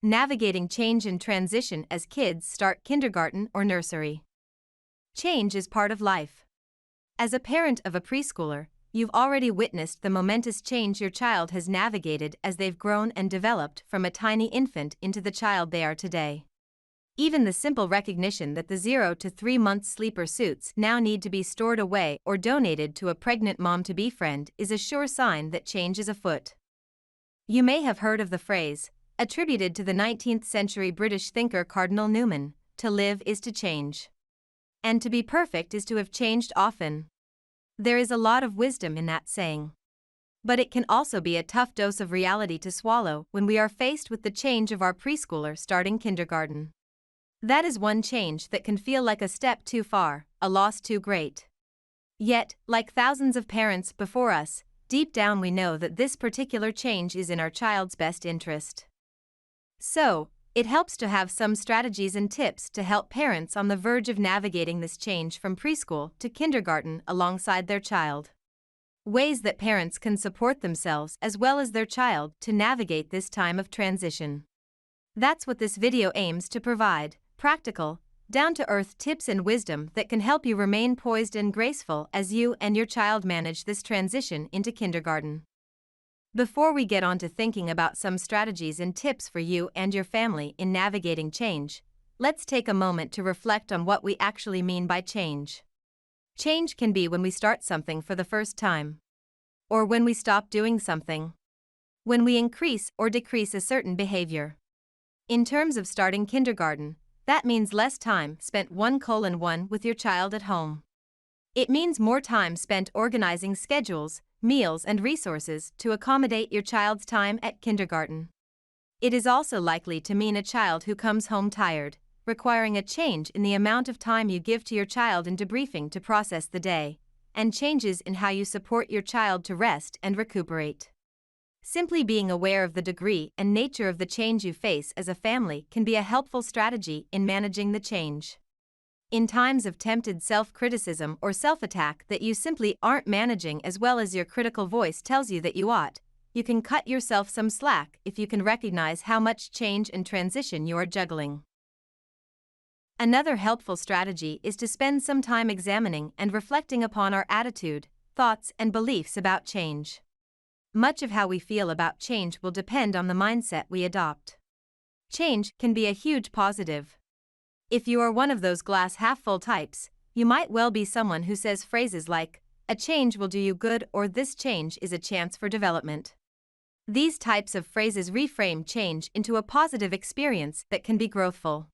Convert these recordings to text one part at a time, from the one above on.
navigating change and transition as kids start kindergarten or nursery. Change is part of life. As a parent of a preschooler, you've already witnessed the momentous change your child has navigated as they've grown and developed from a tiny infant into the child they are today. Even the simple recognition that the 0 to 3 month sleeper suits now need to be stored away or donated to a pregnant mom-to-be friend is a sure sign that change is afoot. You may have heard of the phrase, attributed to the 19th century British thinker Cardinal Newman, "To live is to change. And to be perfect is to have changed often." There is a lot of wisdom in that saying. But it can also be a tough dose of reality to swallow when we are faced with the change of our preschooler starting kindergarten. That is one change that can feel like a step too far, a loss too great. Yet, like thousands of parents before us, deep down we know that this particular change is in our child's best interest. So, it helps to have some strategies and tips to help parents on the verge of navigating this change from preschool to kindergarten alongside their child. Ways that parents can support themselves as well as their child to navigate this time of transition. That's what this video aims to provide: practical, down-to-earth tips and wisdom that can help you remain poised and graceful as you and your child manage this transition into kindergarten. Before we get on to thinking about some strategies and tips for you and your family in navigating change, let's take a moment to reflect on what we actually mean by change. Change can be when we start something for the first time, or when we stop doing something, when we increase or decrease a certain behavior. In terms of starting kindergarten, that means less time spent 1:1 with your child at home. It means more time spent organizing schedules, meals, and resources to accommodate your child's time at kindergarten. It is also likely to mean a child who comes home tired, requiring a change in the amount of time you give to your child in debriefing to process the day, and changes in how you support your child to rest and recuperate. Simply being aware of the degree and nature of the change you face as a family can be a helpful strategy in managing the change. In times of tempted self-criticism or self-attack that you simply aren't managing as well as your critical voice tells you that you ought, you can cut yourself some slack if you can recognize how much change and transition you are juggling. Another helpful strategy is to spend some time examining and reflecting upon our attitude, thoughts, and beliefs about change. Much of how we feel about change will depend on the mindset we adopt. Change can be a huge positive. If you are one of those glass half-full types, you might well be someone who says phrases like, "A change will do you good," or "This change is a chance for development." These types of phrases reframe change into a positive experience that can be growthful.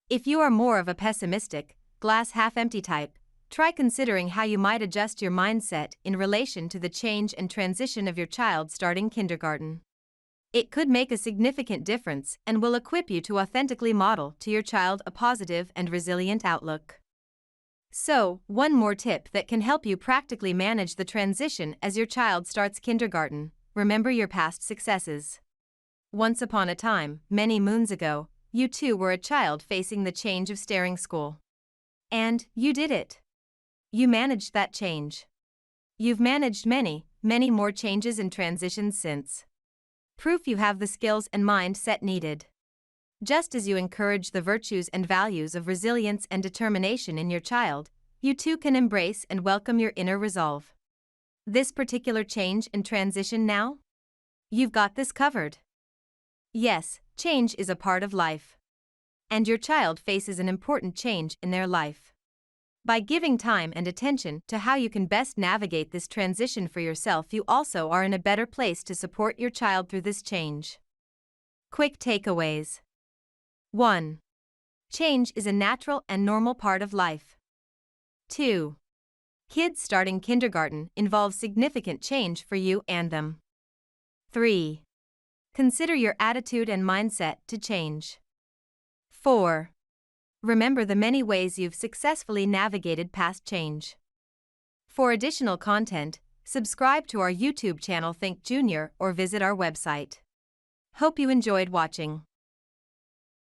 If you are more of a pessimistic, glass half-empty type, try considering how you might adjust your mindset in relation to the change and transition of your child starting kindergarten. It could make a significant difference and will equip you to authentically model to your child a positive and resilient outlook. So, one more tip that can help you practically manage the transition as your child starts kindergarten: remember your past successes. Once upon a time, many moons ago, you too were a child facing the change of starting school. And you did it. You managed that change. You've managed many, many more changes and transitions since. Proof you have the skills and mindset needed. Just as you encourage the virtues and values of resilience and determination in your child, you too can embrace and welcome your inner resolve. This particular change and transition now? You've got this covered. Yes, change is a part of life. And your child faces an important change in their life. By giving time and attention to how you can best navigate this transition for yourself, you also are in a better place to support your child through this change. Quick takeaways. 1. Change is a natural and normal part of life. 2. Kids starting kindergarten involves significant change for you and them. 3. Consider your attitude and mindset to change. 4. Remember the many ways you've successfully navigated past change. For additional content, subscribe to our YouTube channel ThinkJr or visit our website. Hope you enjoyed watching.